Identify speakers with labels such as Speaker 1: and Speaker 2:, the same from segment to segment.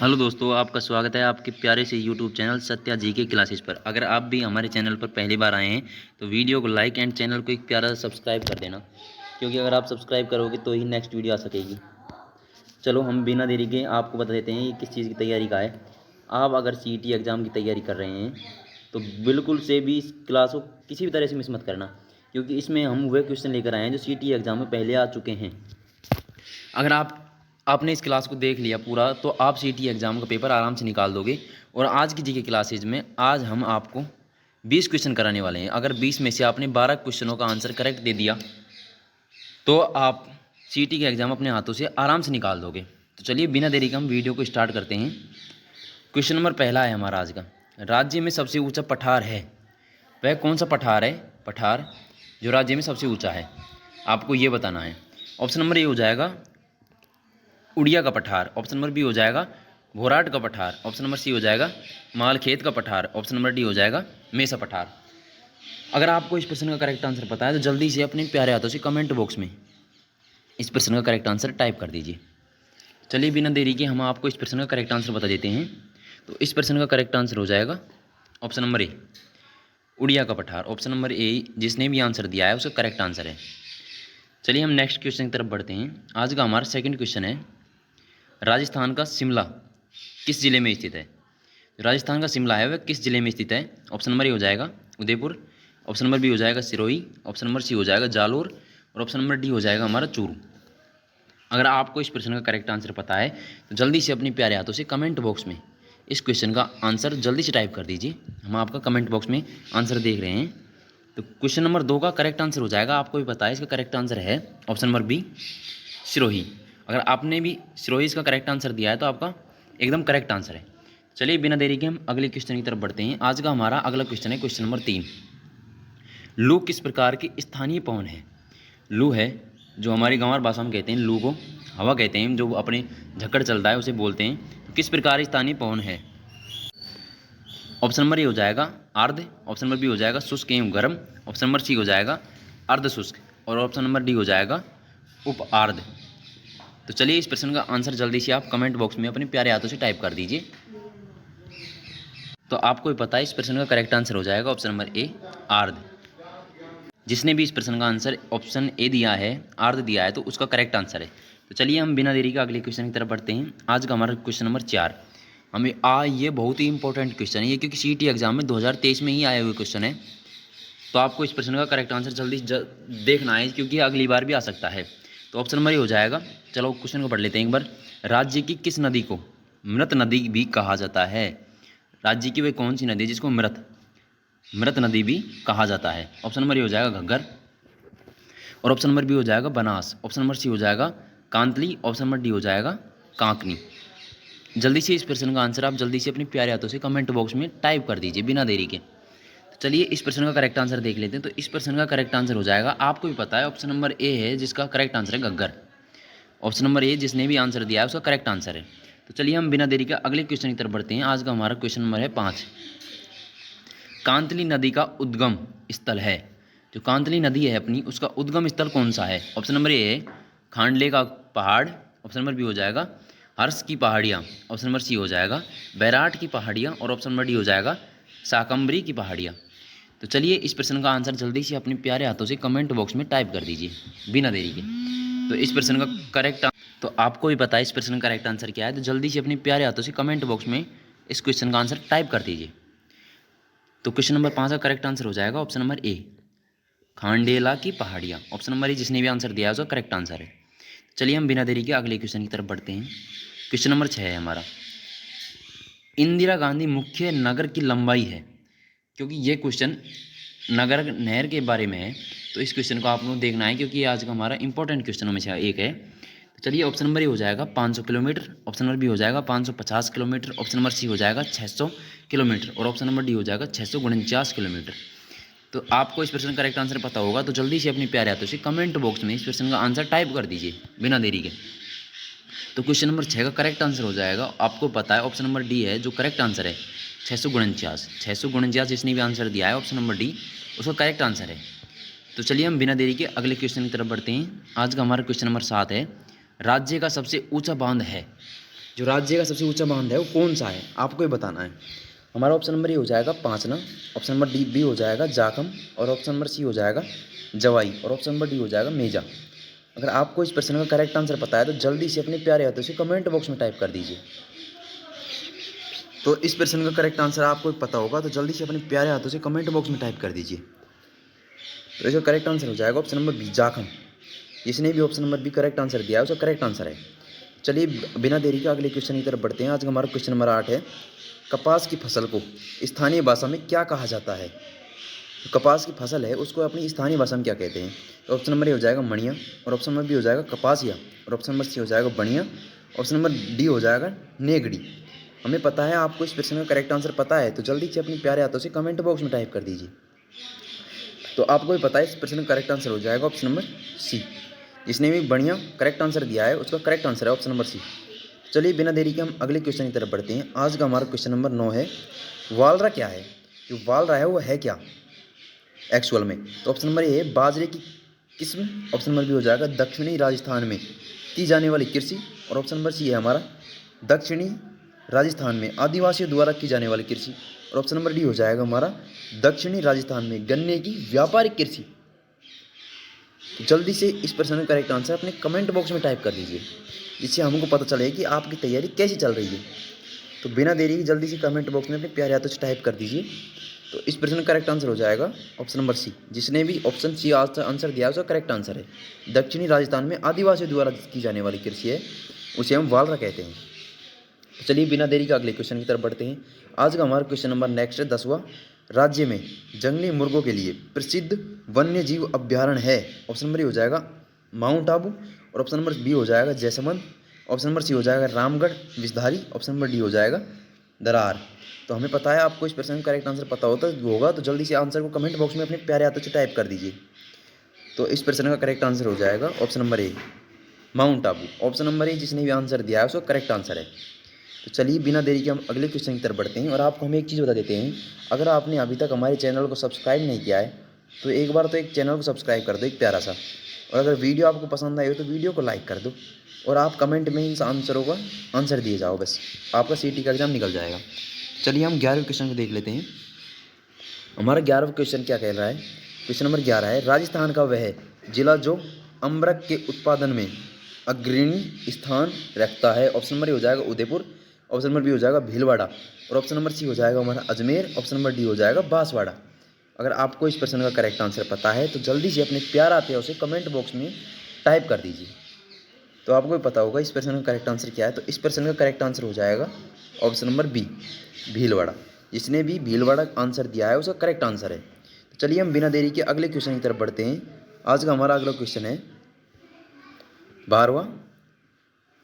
Speaker 1: Hello दोस्तों, आपका स्वागत है आपके प्यारे से यूट्यूब चैनल सत्या जी के क्लासेस पर। अगर आप भी हमारे चैनल पर पहली बार आए हैं तो वीडियो को लाइक एंड चैनल को एक प्यारा सा सब्सक्राइब कर देना, क्योंकि अगर आप सब्सक्राइब करोगे तो ही नेक्स्ट वीडियो आ सकेगी। चलो हम बिना देरी के आपको बता देते हैं ये किस चीज़ की तैयारी का है। आप अगर सीईटी एग्ज़ाम की तैयारी कर रहे हैं तो बिल्कुल से भी इस क्लास को किसी भी तरह से मिस मत करना, क्योंकि इसमें हम वह क्वेश्चन लेकर आए हैं जो सीईटी एग्ज़ाम में पहले आ चुके हैं। अगर आपने इस क्लास को देख लिया पूरा तो आप सीईटी एग्ज़ाम का पेपर आराम से निकाल दोगे। और आज की जीके क्लासेज में आज हम आपको 20 क्वेश्चन कराने वाले हैं। अगर 20 में से आपने 12 क्वेश्चनों का आंसर करेक्ट दे दिया तो आप सीईटी के एग्ज़ाम अपने हाथों से आराम से निकाल दोगे। तो चलिए बिना देरी के हम वीडियो को स्टार्ट करते हैं। क्वेश्चन नंबर पहला है हमारा आज का, राज्य में सबसे ऊंचा पठार है, वह कौन सा पठार है? पठार जो राज्य में सबसे ऊंचा है, आपको ये बताना है। ऑप्शन नंबर ए हो जाएगा उड़िया का पठार, ऑप्शन नंबर बी हो जाएगा घोराट का पठार, ऑप्शन नंबर सी हो जाएगा मालखेत का पठार, ऑप्शन नंबर डी हो जाएगा मेसा पठार। अगर आपको इस प्रश्न का करेक्ट आंसर पता है तो जल्दी से अपने प्यारे हाथों से कमेंट बॉक्स में इस प्रश्न का करेक्ट आंसर टाइप कर दीजिए। चलिए बिना देरी के हम आपको इस प्रश्न का करेक्ट आंसर बता देते हैं। तो इस प्रश्न का करेक्ट आंसर हो जाएगा ऑप्शन नंबर ए उड़िया का पठार। ऑप्शन नंबर ए जिसने भी आंसर दिया है उसका करेक्ट आंसर है। चलिए हम नेक्स्ट क्वेश्चन की तरफ बढ़ते हैं। आज का हमारा सेकंड क्वेश्चन है, राजस्थान का शिमला किस जिले में स्थित है? राजस्थान का शिमला है वह किस जिले में स्थित है? ऑप्शन नंबर ए हो जाएगा उदयपुर, ऑप्शन नंबर बी हो जाएगा सिरोही, ऑप्शन नंबर सी हो जाएगा जालोर और ऑप्शन नंबर डी हो जाएगा हमारा चूरू। अगर आपको इस प्रश्न का करेक्ट आंसर पता है तो जल्दी से अपने प्यारे हाथों से कमेंट बॉक्स में इस क्वेश्चन का आंसर जल्दी से टाइप कर दीजिए। हम आपका कमेंट बॉक्स में आंसर देख रहे हैं। तो क्वेश्चन नंबर 2 का करेक्ट आंसर हो जाएगा, आपको भी पता है इसका करेक्ट आंसर है ऑप्शन नंबर बी सिरोही। अगर आपने भी सिरोही इसका करेक्ट आंसर दिया है तो आपका एकदम करेक्ट आंसर है। चलिए बिना देरी के हम अगले क्वेश्चन की तरफ बढ़ते हैं। आज का हमारा अगला क्वेश्चन है क्वेश्चन नंबर 3, लू किस प्रकार की स्थानीय पवन है? लू है जो हमारी गंवार भाषा में कहते हैं, लू को हवा कहते हैं, जो अपने झक्कड़ चलता है उसे बोलते हैं। तो किस प्रकार स्थानीय पवन है? ऑप्शन नंबर ए हो जाएगा आर्द्र, ऑप्शन नंबर बी हो जाएगा शुष्क एवं गर्म, ऑप्शन नंबर सी हो जाएगा अर्ध शुष्क और ऑप्शन नंबर डी हो जाएगा उप आर्द्र। तो चलिए इस प्रश्न का आंसर जल्दी से आप कमेंट बॉक्स में अपने प्यारे हाथों से टाइप कर दीजिए। तो आपको भी पता है इस प्रश्न का करेक्ट आंसर हो जाएगा ऑप्शन नंबर ए आर्द्र। जिसने भी इस प्रश्न का आंसर ऑप्शन ए दिया है आर्द्र दिया है तो उसका करेक्ट आंसर है। तो चलिए हम बिना देरी के अगले क्वेश्चन की तरफ बढ़ते हैं। आज का हमारा क्वेश्चन नंबर 4 हमें ये बहुत ही इंपॉर्टेंट क्वेश्चन है ये, क्योंकि सीईटी एग्जाम में 2023 में ही आए हुए क्वेश्चन है। तो आपको इस प्रश्न का करेक्ट आंसर जल्दी देखना है, क्योंकि अगली बार भी आ सकता है। तो ऑप्शन नंबर ये हो जाएगा, चलो क्वेश्चन को पढ़ लेते हैं एक बार। राज्य की किस नदी को मृत नदी भी कहा जाता है? राज्य की वह कौन सी नदी है जिसको मृत नदी भी कहा जाता है? ऑप्शन नंबर ये हो जाएगा घग्गर और ऑप्शन नंबर बी हो जाएगा बनास, ऑप्शन नंबर सी हो जाएगा कांतली, ऑप्शन नंबर डी हो जाएगा कांकनी। जल्दी से इस प्रश्न का आंसर आप जल्दी से अपने प्यारे हाथों से कमेंट बॉक्स में टाइप कर दीजिए बिना देरी के। तो चलिए इस प्रश्न का करेक्ट आंसर देख लेते हैं। तो इस प्रश्न का करेक्ट आंसर हो जाएगा, आपको भी पता है ऑप्शन नंबर ए है जिसका करेक्ट आंसर है घग्गर। ऑप्शन नंबर ए जिसने भी आंसर दिया है उसका करेक्ट आंसर है। तो चलिए हम बिना देरी के अगले क्वेश्चन की तरफ बढ़ते हैं। आज का हमारा क्वेश्चन नंबर है 5, कांतली नदी का उद्गम स्थल है, जो कांतली नदी है अपनी उसका उद्गम स्थल कौन सा है? ऑप्शन नंबर ए है खांडले का पहाड़, ऑप्शन नंबर बी हो जाएगा हर्ष की पहाड़ियाँ, ऑप्शन नंबर सी हो जाएगा बैराट की पहाड़ियाँ और ऑप्शन नंबर डी हो जाएगा शाकंभरी की पहाड़ियाँ। तो चलिए इस प्रश्न का आंसर जल्दी से अपने प्यारे हाथों से कमेंट बॉक्स में टाइप कर दीजिए बिना देरी के। तो इस प्रश्न का करेक्ट तो आपको भी पता है इस प्रश्न का करेक्ट आंसर क्या है, तो जल्दी से अपने प्यारे हाथों से कमेंट बॉक्स में इस क्वेश्चन का आंसर टाइप कर दीजिए। तो क्वेश्चन नंबर 5 का करेक्ट आंसर हो जाएगा ऑप्शन नंबर ए खांडेला की पहाड़ियाँ। ऑप्शन नंबर ए जिसने भी आंसर दिया है उसका करेक्ट आंसर है। चलिए हम बिना देरी के अगले क्वेश्चन की तरफ बढ़ते हैं। क्वेश्चन नंबर 6 है हमारा, इंदिरा गांधी मुख्य नगर की लंबाई है, क्योंकि ये क्वेश्चन नगर नहर के बारे में है। तो इस क्वेश्चन को आप लोग देखना है, क्योंकि ये आज का हमारा इंपॉर्टेंट क्वेश्चनों में से एक है। तो चलिए ऑप्शन नंबर ए हो जाएगा 500 किलोमीटर, ऑप्शन नंबर बी हो जाएगा 550 किलोमीटर, ऑप्शन नंबर सी हो जाएगा 600 किलोमीटर और ऑप्शन नंबर डी हो जाएगा 649 किलोमीटर। तो आपको इस प्रश्न का करेक्ट आंसर पता होगा तो जल्दी से अपने प्यारे हाथों से कमेंट बॉक्स में इस प्रश्न का आंसर टाइप कर दीजिए बिना देरी के। तो क्वेश्चन नंबर 6 का करेक्ट आंसर हो जाएगा, आपको पता है ऑप्शन नंबर डी है जो करेक्ट आंसर है 649 जिसने भी आंसर दिया है ऑप्शन नंबर डी उसका करेक्ट आंसर है। तो चलिए हम बिना देरी के अगले क्वेश्चन की तरफ बढ़ते हैं। आज का हमारा क्वेश्चन नंबर 7 है, राज्य का सबसे ऊंचा बांध है, जो राज्य का सबसे ऊंचा बांध है वो कौन सा है, आपको ये बताना है। हमारा ऑप्शन नंबर ए हो जाएगा पांचना, ऑप्शन नंबर डी बी हो जाएगा जाखम, और ऑप्शन नंबर सी हो जाएगा जवाई, और ऑप्शन नंबर डी हो जाएगा मेजा। अगर आपको इस प्रश्न का करेक्ट आंसर पता है तो जल्दी से अपने प्यारे हाथों से कमेंट बॉक्स में टाइप कर दीजिए। तो इस प्रश्न का करेक्ट आंसर आपको पता होगा तो जल्दी से अपने प्यारे हाथों से कमेंट बॉक्स में टाइप कर दीजिए। तो इसका करेक्ट आंसर हो जाएगा ऑप्शन नंबर बी जाखम। जिसने भी option number B correct answer दिया है उसका करेक्ट आंसर है। चलिए बिना देरी के अगले क्वेश्चन की तरफ बढ़ते हैं। आज का हमारा क्वेश्चन नंबर 8 है, कपास की फसल को स्थानीय भाषा में क्या कहा जाता है। तो कपास की फसल है उसको अपनी स्थानीय भाषा में क्या कहते हैं। तो ऑप्शन नंबर ए हो जाएगा मणिया, और ऑप्शन नंबर बी हो जाएगा कपासिया, और ऑप्शन नंबर सी हो जाएगा बनिया, ऑप्शन नंबर डी हो जाएगा नेगड़ी। हमें पता है, आपको इस प्रश्न का करेक्ट आंसर पता है तो जल्दी से अपने प्यारे हाथों से कमेंट बॉक्स में टाइप कर दीजिए। तो आपको भी पता है इस प्रश्न का करेक्ट आंसर हो जाएगा ऑप्शन नंबर सी। जिसने भी बढ़िया करेक्ट आंसर दिया है उसका करेक्ट आंसर है ऑप्शन नंबर सी। चलिए बिना देरी के हम अगले क्वेश्चन की तरफ बढ़ते हैं। आज का हमारा क्वेश्चन नंबर 9 है, वालरा क्या है। जो वालरा है वो है क्या एक्चुअल में। तो ऑप्शन नंबर ए है बाजरे की किस्म, ऑप्शन नंबर बी हो जाएगा दक्षिणी राजस्थान में की जाने वाली कृषि, और ऑप्शन नंबर सी है हमारा दक्षिणी राजस्थान में आदिवासियों द्वारा की जाने वाली कृषि, और ऑप्शन नंबर डी हो जाएगा हमारा दक्षिणी राजस्थान में गन्ने की व्यापारिक कृषि। तो जल्दी से इस प्रश्न का करेक्ट आंसर अपने कमेंट बॉक्स में टाइप कर दीजिए, जिससे हमको पता चले कि आपकी तैयारी कैसी चल रही है। तो बिना देरी की जल्दी से कमेंट बॉक्स में अपने प्यारे हाथों से टाइप कर दीजिए। तो इस प्रश्न का करेक्ट आंसर हो जाएगा ऑप्शन नंबर सी। जिसने भी ऑप्शन सी आंसर दिया है उसका करेक्ट आंसर है दक्षिणी राजस्थान में आदिवासियों द्वारा की जाने वाली कृषि है, उसे हम वालरा कहते हैं। तो चलिए बिना देरी का अगले क्वेश्चन की तरफ बढ़ते हैं। आज का हमारा क्वेश्चन नंबर नेक्स्ट है 10वां, राज्य में जंगली मुर्गों के लिए प्रसिद्ध वन्य जीव अभ्यारण्य है। ऑप्शन नंबर ए हो जाएगा माउंट आबू, और ऑप्शन नंबर बी हो जाएगा जैसमंद, ऑप्शन नंबर सी हो जाएगा Ramgarh Vishdhari, option number D हो जाएगा दरार। तो हमें पता है, आपको इस प्रश्न का करेक्ट आंसर पता होगा तो जल्दी से आंसर को कमेंट बॉक्स में अपने प्यारे हाथों से टाइप कर दीजिए। तो इस प्रश्न का करेक्ट आंसर हो जाएगा option number A mount Abu. Option number A जिसने भी आंसर दिया है उसका करेक्ट आंसर है। तो चलिए बिना देरी के हम अगले क्वेश्चन की तरफ बढ़ते हैं। और आपको हम एक चीज़ बता देते हैं, अगर आपने अभी तक हमारे चैनल को सब्सक्राइब नहीं किया है तो एक बार तो एक चैनल को सब्सक्राइब कर दो, एक प्यारा सा। और अगर वीडियो आपको पसंद आई हो तो वीडियो को लाइक कर दो, और आप कमेंट में इन आंसरों का आंसर दिए जाओ, बस आपका सीटी का एग्ज़ाम निकल जाएगा। चलिए हम 11वें क्वेश्चन को देख लेते हैं। हमारा 11वां क्वेश्चन क्या कह रहा है। क्वेश्चन नंबर 11 है, राजस्थान का वह जिला जो अमरक के उत्पादन में अग्रणी स्थान रखता है। ऑप्शन नंबर ए हो जाएगा उदयपुर, ऑप्शन नंबर बी हो जाएगा भीलवाड़ा, और ऑप्शन नंबर सी हो जाएगा हमारा अजमेर, ऑप्शन नंबर डी हो जाएगा बांसवाड़ा। अगर आपको इस प्रश्न का करेक्ट आंसर पता है तो जल्दी से अपने प्यार आते हो उसे कमेंट बॉक्स में टाइप कर दीजिए। तो आपको भी पता होगा इस प्रश्न का करेक्ट आंसर क्या है। तो इस प्रश्न का करेक्ट आंसर हो जाएगा ऑप्शन नंबर बी भीलवाड़ा। जिसने भी भीलवाड़ा आंसर दिया है उसका करेक्ट आंसर है। तो चलिए हम बिना देरी के अगले क्वेश्चन की तरफ बढ़ते हैं। आज का हमारा अगला क्वेश्चन है 12वां,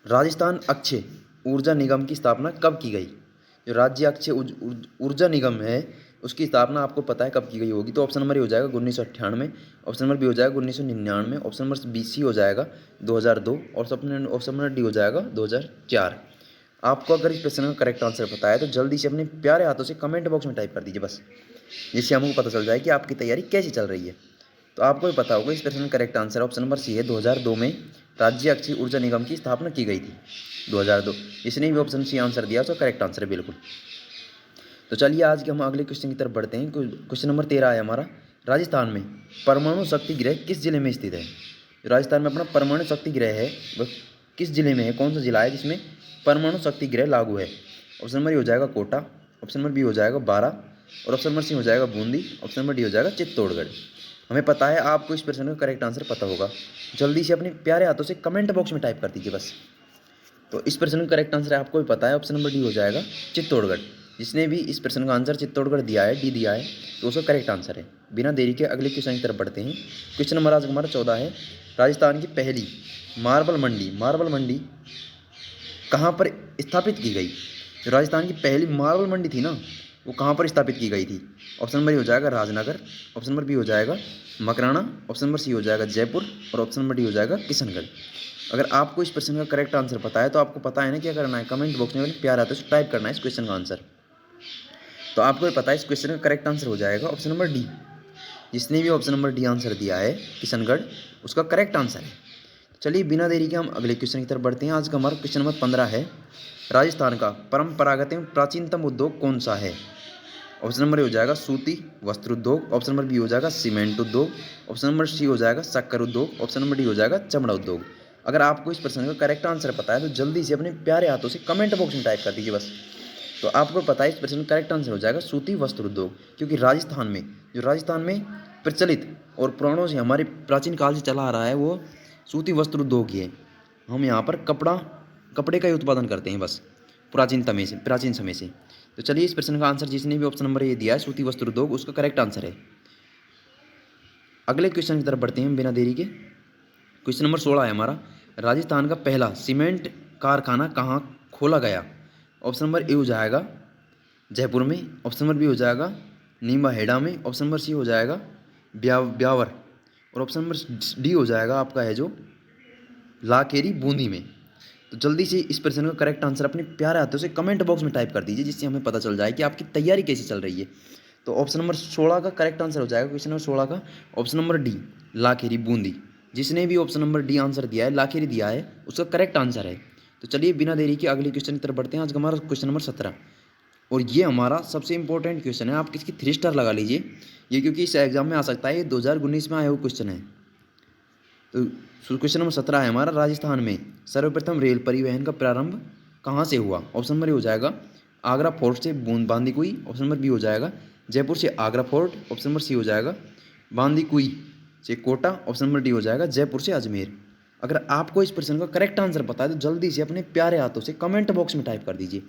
Speaker 1: राजस्थान अक्षय ऊर्जा निगम की स्थापना कब की गई। जो राज्य अक्षय ऊर्जा निगम है उसकी स्थापना आपको पता है कब की गई होगी। तो ऑप्शन नंबर ए हो जाएगा 1998, ऑप्शन नंबर बी हो जाएगा 1999, ऑप्शन नंबर बी सी हो जाएगा 2002, और ऑप्शन नंबर डी हो जाएगा 2004। आपको अगर इस प्रश्न का करेक्ट आंसर पता है तो जल्दी से अपने प्यारे हाथों से कमेंट बॉक्स में टाइप कर दीजिए, बस जिससे हमको पता चल जाए कि आपकी तैयारी कैसी चल रही है। तो आपको भी पता होगा इस प्रश्न का correct answer option number C है 2002 में राज्य अक्षय ऊर्जा निगम की स्थापना की गई थी 2002। इसने भी ऑप्शन सी आंसर दिया उसका करेक्ट आंसर है बिल्कुल। तो चलिए आज के हम अगले क्वेश्चन की तरफ बढ़ते हैं। क्वेश्चन नंबर 13 है हमारा, राजस्थान में परमाणु शक्ति गृह किस जिले में स्थित है। राजस्थान में अपना परमाणु शक्ति गृह है वह किस जिले में है, कौन सा जिला है जिसमें परमाणु शक्ति गृह लागू है। ऑप्शन नंबर ए हो जाएगा कोटा, ऑप्शन नंबर बी हो जाएगा बारा, और ऑप्शन नंबर सी हो जाएगा बूंदी, ऑप्शन नंबर डी हो जाएगा चित्तौड़गढ़। हमें पता है आपको इस प्रश्न का करेक्ट आंसर पता होगा, जल्दी से अपने प्यारे हाथों से कमेंट बॉक्स में टाइप कर दीजिए बस। तो इस प्रश्न का करेक्ट आंसर आपको भी पता है, ऑप्शन नंबर डी हो जाएगा चित्तौड़गढ़। जिसने भी इस प्रश्न का आंसर चित्तौड़गढ़ दिया है, डी दिया है, तो उसका करेक्ट आंसर है। बिना देरी के अगले क्वेश्चन की तरफ बढ़ते हैं। क्वेश्चन नंबर आज हमारा 14 है, राजस्थान की पहली मार्बल मंडी कहाँ पर स्थापित की गई। जो राजस्थान की पहली मार्बल मंडी थी ना वो कहाँ पर स्थापित की गई थी। ऑप्शन नंबर ए हो जाएगा राजनगर, ऑप्शन नंबर बी हो जाएगा मकराना, ऑप्शन नंबर सी हो जाएगा जयपुर, और ऑप्शन नंबर डी हो जाएगा किशनगढ़। अगर आपको इस प्रश्न का करेक्ट आंसर पता है तो आपको पता है ना क्या करना है, कमेंट बॉक्स में प्यार आता है टाइप करना है इस क्वेश्चन का आंसर। तो आपको पता है इस क्वेश्चन का करेक्ट आंसर हो जाएगा ऑप्शन नंबर डी। जिसने भी ऑप्शन नंबर डी आंसर दिया है किशनगढ़ उसका करेक्ट आंसर है। चलिए बिना देरी के हम अगले क्वेश्चन की तरफ बढ़ते हैं। आज का हमारा क्वेश्चन नंबर 15 है, राजस्थान का परंपरागत एवं प्राचीनतम उद्योग कौन सा है? ऑप्शन नंबर ए हो जाएगा सूती वस्त्र उद्योग, ऑप्शन नंबर बी हो जाएगा सीमेंट उद्योग, ऑप्शन नंबर सी हो जाएगा शक्कर उद्योग, ऑप्शन नंबर डी हो जाएगा चमड़ा उद्योग। अगर आपको इस प्रश्न का करेक्ट आंसर पता है तो जल्दी से अपने प्यारे हाथों से कमेंट बॉक्स में टाइप कर दीजिए बस। तो आपको पता है इस प्रश्न का करेक्ट आंसर हो जाएगा सूती वस्त्र उद्योग, क्योंकि राजस्थान में प्रचलित और पुराणों से हमारे प्राचीन काल से चला आ रहा है वो सूती वस्त्र उद्योग ही है। हम यहाँ पर कपड़े का ही उत्पादन करते हैं बस प्राचीन समय से। तो चलिए इस प्रश्न का आंसर जिसने भी ऑप्शन नंबर ये दिया है सूती वस्त्र उद्योग उसका करेक्ट आंसर है। अगले क्वेश्चन की तरफ बढ़ते हैं बिना देरी के। क्वेश्चन नंबर 16 है हमारा, राजस्थान का पहला सीमेंट कारखाना कहाँ खोला गया? ऑप्शन नंबर ए हो जाएगा जयपुर में, ऑप्शन नंबर बी हो जाएगा नीमबाहेड़ा में, ऑप्शन नंबर सी हो जाएगा ब्यावर, और ऑप्शन नंबर डी हो जाएगा आपका है जो लाखेरी बूंदी में। तो जल्दी से इस प्रश्न का करेक्ट आंसर अपने प्यारे हाथों से कमेंट बॉक्स में टाइप कर दीजिए, जिससे हमें पता चल जाए कि आपकी तैयारी कैसी चल रही है। तो ऑप्शन नंबर 16 का करेक्ट आंसर हो जाएगा, क्वेश्चन नंबर 16 का option number D Lakheri Bundi. जिसने भी ऑप्शन नंबर डी आंसर दिया है लाखेरी दिया है उसका करेक्ट आंसर है। तो चलिए बिना देरी के अगले क्वेश्चन की तरफ बढ़ते हैं। आज का हमारा क्वेश्चन नंबर 17 और ये हमारा सबसे इंपॉर्टेंट क्वेश्चन है। आप इसकी 3 स्टार लगा लीजिए ये, क्योंकि इस एग्जाम में आ सकता है। ये 2019 में आया हुआ क्वेश्चन है। तो क्वेश्चन नंबर 17 है हमारा, राजस्थान में सर्वप्रथम रेल परिवहन का प्रारंभ कहाँ से हुआ? ऑप्शन नंबर ए हो जाएगा आगरा फोर्ट से बांदीकुई, ऑप्शन नंबर बी हो जाएगा जयपुर से Agra fort, option number C हो जाएगा बांदीकुई से कोटा, ऑप्शन नंबर डी हो जाएगा जयपुर से अजमेर। अगर आपको इस प्रश्न का करेक्ट आंसर पता है तो जल्दी से अपने प्यारे हाथों से कमेंट बॉक्स में टाइप कर दीजिए,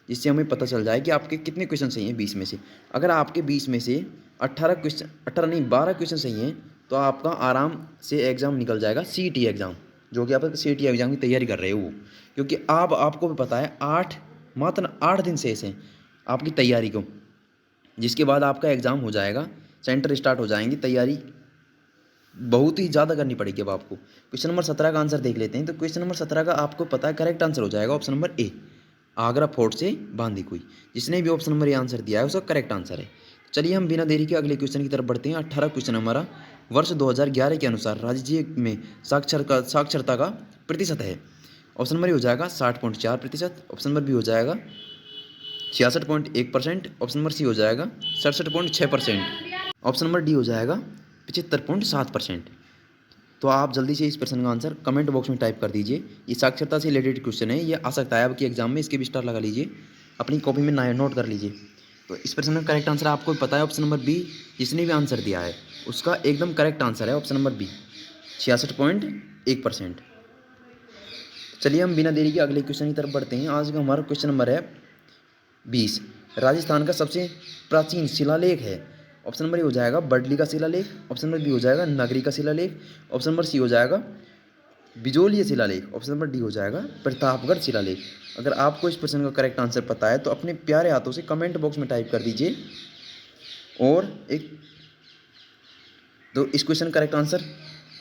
Speaker 1: जिससे हमें पता चल जाए कि आपके कितने क्वेश्चन सही हैं 20 में से। अगर आपके 20 में से 12 क्वेश्चन सही हैं तो आपका आराम से एग्ज़ाम निकल जाएगा CET एग्ज़ाम, जो कि आप CET एग्ज़ाम की तैयारी कर रहे हो। क्योंकि आपको भी पता है मात्र 8 दिन शेष हैं आपकी तैयारी को, जिसके बाद आपका एग्ज़ाम हो जाएगा, सेंटर स्टार्ट हो जाएंगी। तैयारी बहुत ही ज़्यादा करनी पड़ेगी अब आपको। क्वेश्चन नंबर 17 का आंसर देख लेते हैं। तो क्वेश्चन नंबर 17 का आपको पता है करेक्ट आंसर हो जाएगा option number A Agra fort से बांदीकुई। जिसने भी ऑप्शन नंबर ए आंसर दिया है उसका करेक्ट आंसर है। चलिए हम बिना देरी के अगले क्वेश्चन की तरफ बढ़ते हैं। 18 क्वेश्चन हमारा, वर्ष 2011 के अनुसार राज्य में साक्षरता का प्रतिशत है। ऑप्शन नंबर ए हो जाएगा 60.4%, ऑप्शन नंबर बी हो जाएगा 66.1%, ऑप्शन नंबर सी हो जाएगा 67.6%, ऑप्शन नंबर डी हो जाएगा 75.7%। तो आप जल्दी से इस प्रश्न का आंसर कमेंट बॉक्स में टाइप कर दीजिए। ये साक्षरता से रिलेटेड क्वेश्चन है, ये आ सकता है आपके एग्जाम में, इसके भी स्टार लगा लीजिए, अपनी कॉपी में नोट कर लीजिए। तो इस प्रश्न का करेक्ट आंसर आपको पता है ऑप्शन नंबर बी, जिसने भी आंसर दिया है उसका एकदम करेक्ट आंसर है ऑप्शन नंबर बी 66.1%। चलिए हम बिना देरी के अगले क्वेश्चन की तरफ बढ़ते हैं। आज का हमारा क्वेश्चन नंबर है 20, राजस्थान का सबसे प्राचीन शिलालेख है। ऑप्शन नंबर ए हो जाएगा बडली का शिलालेख, ऑप्शन नंबर बी हो जाएगा नगरी का शिलालेख, ऑप्शन नंबर सी हो जाएगा बिजोलिया शिलालेख, ऑप्शन नंबर डी हो जाएगा प्रतापगढ़ शिलालेख। अगर आपको इस प्रश्न का करेक्ट आंसर पता है तो अपने प्यारे हाथों से कमेंट बॉक्स में टाइप कर दीजिए। और तो इस क्वेश्चन का करेक्ट आंसर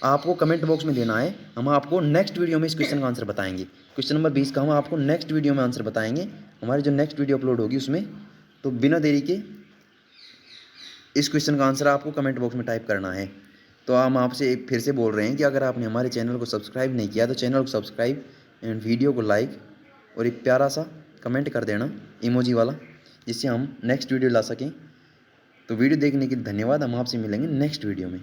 Speaker 1: आपको कमेंट बॉक्स में देना है। हम आपको नेक्स्ट वीडियो में इस क्वेश्चन का आंसर बताएंगे। क्वेश्चन नंबर 20 का हम आपको नेक्स्ट वीडियो में आंसर बताएंगे, हमारी जो नेक्स्ट वीडियो अपलोड होगी उसमें। तो बिना देरी के इस क्वेश्चन का आंसर आपको कमेंट बॉक्स में टाइप करना है। तो हम आपसे फिर से बोल रहे हैं कि अगर आपने हमारे चैनल को सब्सक्राइब नहीं किया तो चैनल को सब्सक्राइब एंड वीडियो को लाइक और एक प्यारा सा कमेंट कर देना इमोजी वाला, जिससे हम नेक्स्ट वीडियो ला सकें। तो वीडियो देखने के लिए धन्यवाद। हम आपसे मिलेंगे नेक्स्ट वीडियो में।